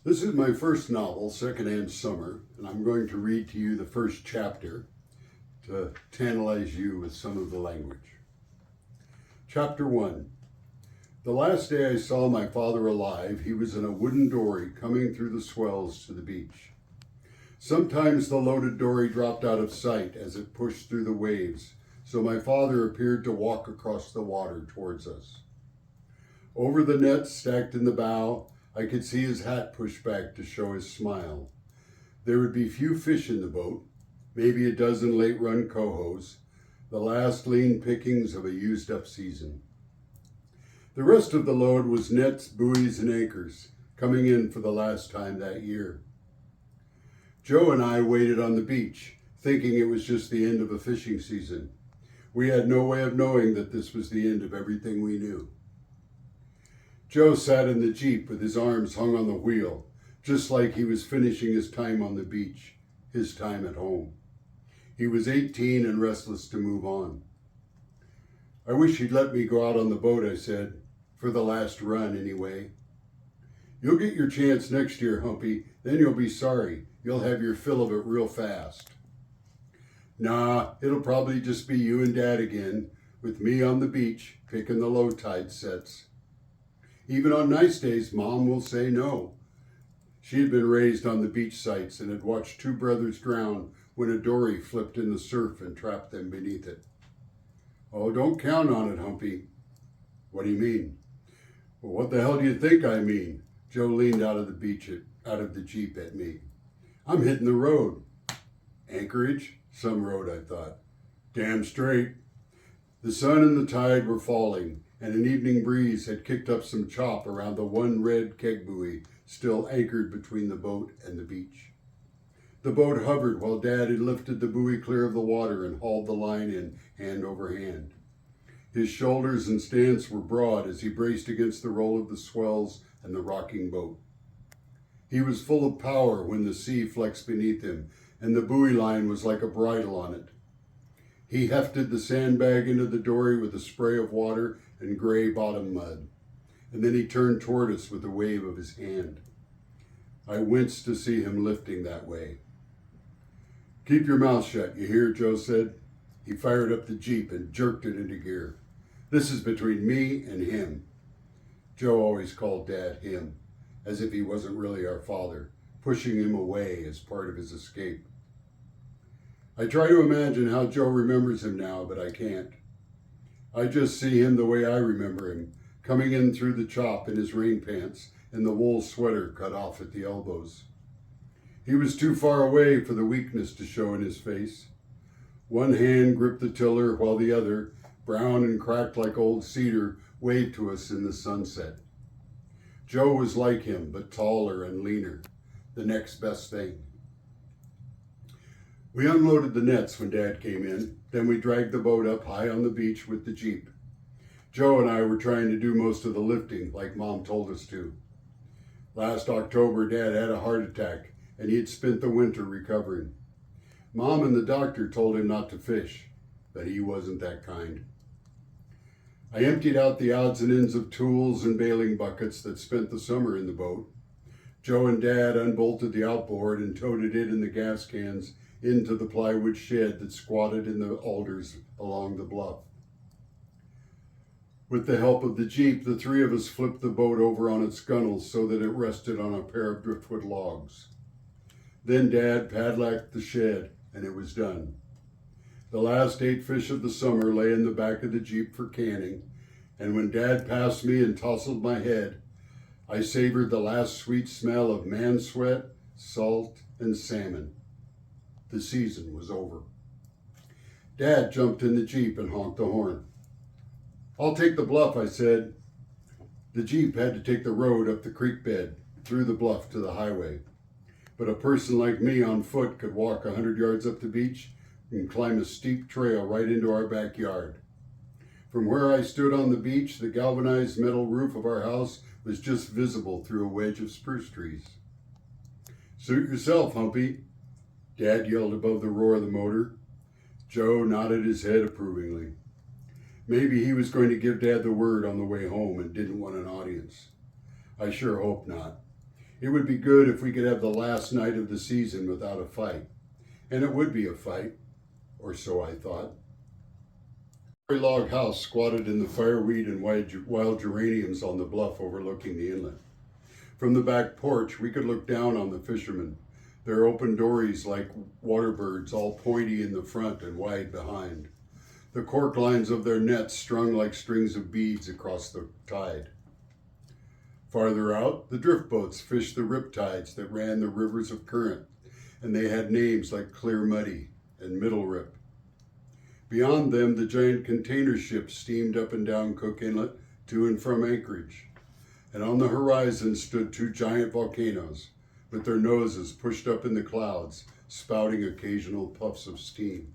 This is my first novel, Secondhand Summer, and I'm going to read to you the first chapter to tantalize you with some of the language. Chapter 1. The last day I saw my father alive, he was in a wooden dory coming through the swells to the beach. Sometimes the loaded dory dropped out of sight as it pushed through the waves, so my father appeared to walk across the water towards us. Over the nets stacked in the bow, I could see his hat pushed back to show his smile. There would be few fish in the boat, maybe a dozen late-run cohos, the last lean pickings of a used-up season. The rest of the load was nets, buoys, and anchors, coming in for the last time that year. Joe and I waited on the beach, thinking it was just the end of a fishing season. We had no way of knowing that this was the end of everything we knew. Joe sat in the Jeep with his arms hung on the wheel, just like he was finishing his time on the beach, his time at home. He was 18 and restless to move on. I wish he'd let me go out on the boat, I said, for the last run anyway. You'll get your chance next year, Humpy, then you'll be sorry. You'll have your fill of it real fast. Nah, it'll probably just be you and Dad again, with me on the beach, picking the low tide sets. Even on nice days, Mom will say no. She had been raised on the beach sites and had watched two brothers drown when a dory flipped in the surf and trapped them beneath it. Oh, don't count on it, Humpy. What do you mean? Well, what the hell do you think I mean? Joe leaned out of the Jeep at me. I'm hitting the road. Anchorage? Some road, I thought. Damn straight. The sun and the tide were falling, and an evening breeze had kicked up some chop around the one red keg buoy still anchored between the boat and the beach. The boat hovered while Dad had lifted the buoy clear of the water and hauled the line in hand over hand. His shoulders and stance were broad as he braced against the roll of the swells and the rocking boat. He was full of power when the sea flexed beneath him, and the buoy line was like a bridle on it. He hefted the sandbag into the dory with a spray of water and gray bottom mud, and then he turned toward us with a wave of his hand. I winced to see him lifting that way. Keep your mouth shut, you hear, Joe said. He fired up the Jeep and jerked it into gear. This is between me and him. Joe always called Dad him, as if he wasn't really our father, pushing him away as part of his escape. I try to imagine how Joe remembers him now, but I can't. I just see him the way I remember him, coming in through the chop in his rain pants and the wool sweater cut off at the elbows. He was too far away for the weakness to show in his face. One hand gripped the tiller while the other, brown and cracked like old cedar, waved to us in the sunset. Joe was like him, but taller and leaner, the next best thing. We unloaded the nets when Dad came in, then we dragged the boat up high on the beach with the Jeep. Joe and I were trying to do most of the lifting, like Mom told us to. Last October, Dad had a heart attack, and he'd spent the winter recovering. Mom and the doctor told him not to fish, but he wasn't that kind. I emptied out the odds and ends of tools and bailing buckets that spent the summer in the boat. Joe and Dad unbolted the outboard and toted it and the gas cans into the plywood shed that squatted in the alders along the bluff. With the help of the Jeep, the three of us flipped the boat over on its gunnels so that it rested on a pair of driftwood logs. Then Dad padlocked the shed, and it was done. The last 8 fish of the summer lay in the back of the Jeep for canning, and when Dad passed me and tousled my head, I savored the last sweet smell of man sweat, salt, and salmon. The season was over. Dad jumped in the Jeep and honked the horn. I'll take the bluff, I said. The Jeep had to take the road up the creek bed, through the bluff to the highway. But a person like me on foot could walk 100 yards up the beach and climb a steep trail right into our backyard. From where I stood on the beach, the galvanized metal roof of our house was just visible through a wedge of spruce trees. Suit yourself, Humpy, Dad yelled above the roar of the motor. Joe nodded his head approvingly. Maybe he was going to give Dad the word on the way home and didn't want an audience. I sure hope not. It would be good if we could have the last night of the season without a fight. And it would be a fight, or so I thought. A log house squatted in the fireweed and wild geraniums on the bluff overlooking the inlet. From the back porch, we could look down on the fishermen, their open dories like water birds, all pointy in the front and wide behind. The cork lines of their nets strung like strings of beads across the tide. Farther out, the drift boats fished the riptides that ran the rivers of current, and they had names like Clear Muddy and Middle Rip. Beyond them, the giant container ships steamed up and down Cook Inlet to and from Anchorage. And on the horizon stood two giant volcanoes, with their noses pushed up in the clouds, spouting occasional puffs of steam.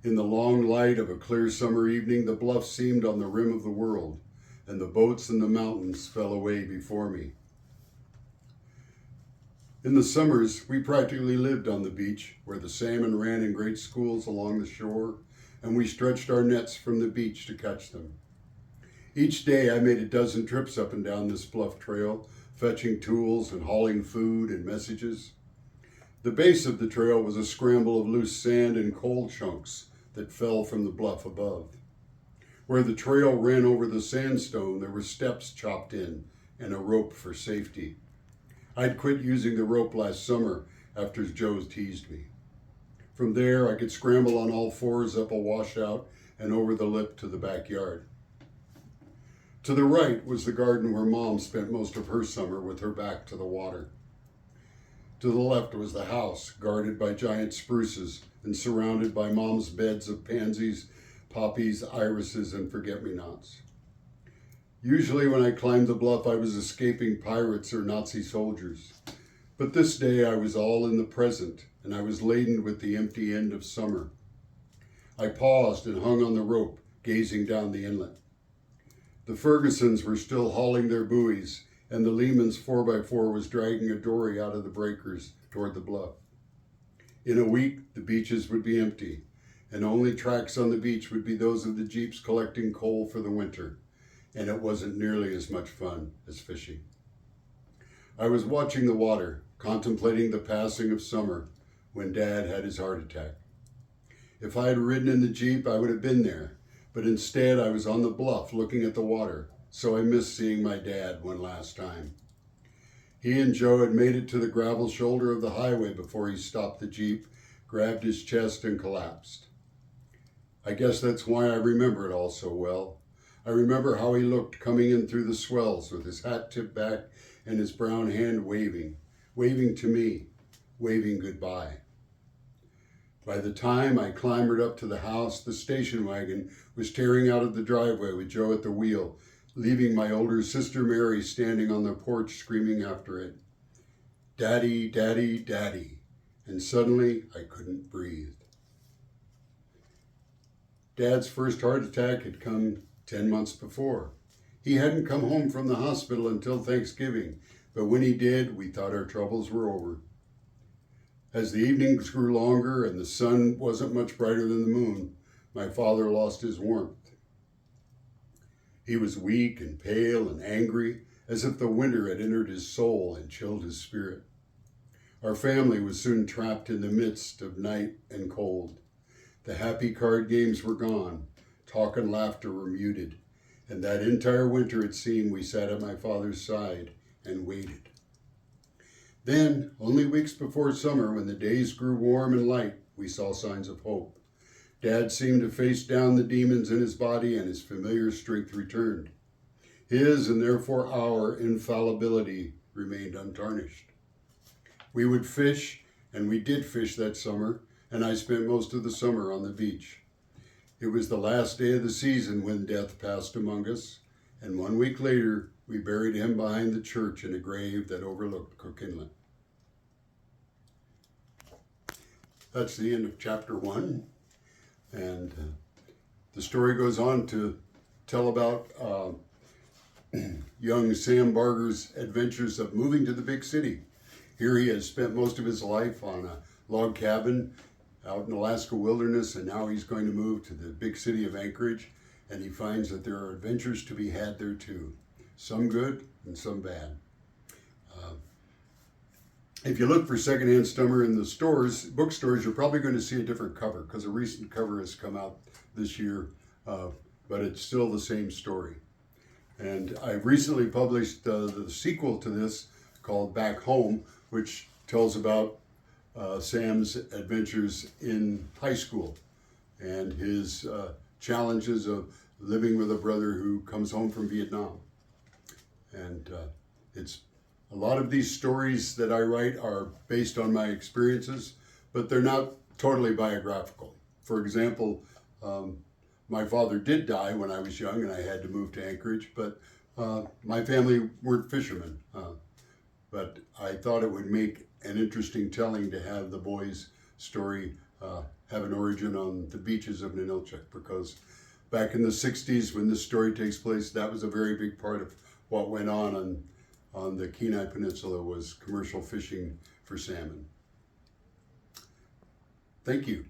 In the long light of a clear summer evening, the bluff seemed on the rim of the world, and the boats and the mountains fell away before me. In the summers, we practically lived on the beach, where the salmon ran in great schools along the shore, and we stretched our nets from the beach to catch them. Each day I made a dozen trips up and down this bluff trail, fetching tools and hauling food and messages. The base of the trail was a scramble of loose sand and coal chunks that fell from the bluff above. Where the trail ran over the sandstone, there were steps chopped in and a rope for safety. I'd quit using the rope last summer after Joe teased me. From there, I could scramble on all fours up a washout and over the lip to the backyard. To the right was the garden where Mom spent most of her summer with her back to the water. To the left was the house, guarded by giant spruces and surrounded by Mom's beds of pansies, poppies, irises, and forget-me-nots. Usually when I climbed the bluff, I was escaping pirates or Nazi soldiers. But this day I was all in the present, and I was laden with the empty end of summer. I paused and hung on the rope, gazing down the inlet. The Fergusons were still hauling their buoys, and the Lehman's 4x4 was dragging a dory out of the breakers toward the bluff. In a week, the beaches would be empty, and only tracks on the beach would be those of the jeeps collecting coal for the winter, and it wasn't nearly as much fun as fishing. I was watching the water, contemplating the passing of summer, when Dad had his heart attack. If I had ridden in the jeep, I would have been there, but instead I was on the bluff looking at the water, so I missed seeing my dad one last time. He and Joe had made it to the gravel shoulder of the highway before he stopped the jeep, grabbed his chest, and collapsed. I guess that's why I remember it all so well. I remember how he looked coming in through the swells with his hat tipped back and his brown hand waving to me, waving goodbye. By the time I clambered up to the house, the station wagon was tearing out of the driveway with Joe at the wheel, leaving my older sister Mary standing on the porch screaming after it, "Daddy, Daddy, Daddy," and suddenly I couldn't breathe. Dad's first heart attack had come 10 months before. He hadn't come home from the hospital until Thanksgiving, but when he did, we thought our troubles were over. As the evenings grew longer and the sun wasn't much brighter than the moon, my father lost his warmth. He was weak and pale and angry, as if the winter had entered his soul and chilled his spirit. Our family was soon trapped in the midst of night and cold. The happy card games were gone, talk and laughter were muted, and that entire winter it seemed we sat at my father's side and waited. Then, only weeks before summer, when the days grew warm and light, we saw signs of hope. Dad seemed to face down the demons in his body, and his familiar strength returned. His, and therefore our, infallibility remained untarnished. We would fish, and we did fish that summer, and I spent most of the summer on the beach. It was the last day of the season when death passed among us, and 1 week later, we buried him behind the church in a grave that overlooked Cook Inlet. That's the end of chapter 1. And the story goes on to tell about young Sam Barger's adventures of moving to the big city. Here he has spent most of his life on a log cabin out in Alaska wilderness, and now he's going to move to the big city of Anchorage, and he finds that there are adventures to be had there too. Some good and some bad. If you look for Secondhand Summer in the stores, bookstores, you're probably going to see a different cover because a recent cover has come out this year, but it's still the same story. And I've recently published the sequel to this called Back Home, which tells about Sam's adventures in high school and his challenges of living with a brother who comes home from Vietnam. And it's a lot of these stories that I write are based on my experiences, but they're not totally biographical. For example, my father did die when I was young and I had to move to Anchorage, but my family weren't fishermen. But I thought it would make an interesting telling to have the boy's story have an origin on the beaches of Ninilchik, because back in the 60s when this story takes place, that was a very big part of what went on the Kenai Peninsula, was commercial fishing for salmon. Thank you.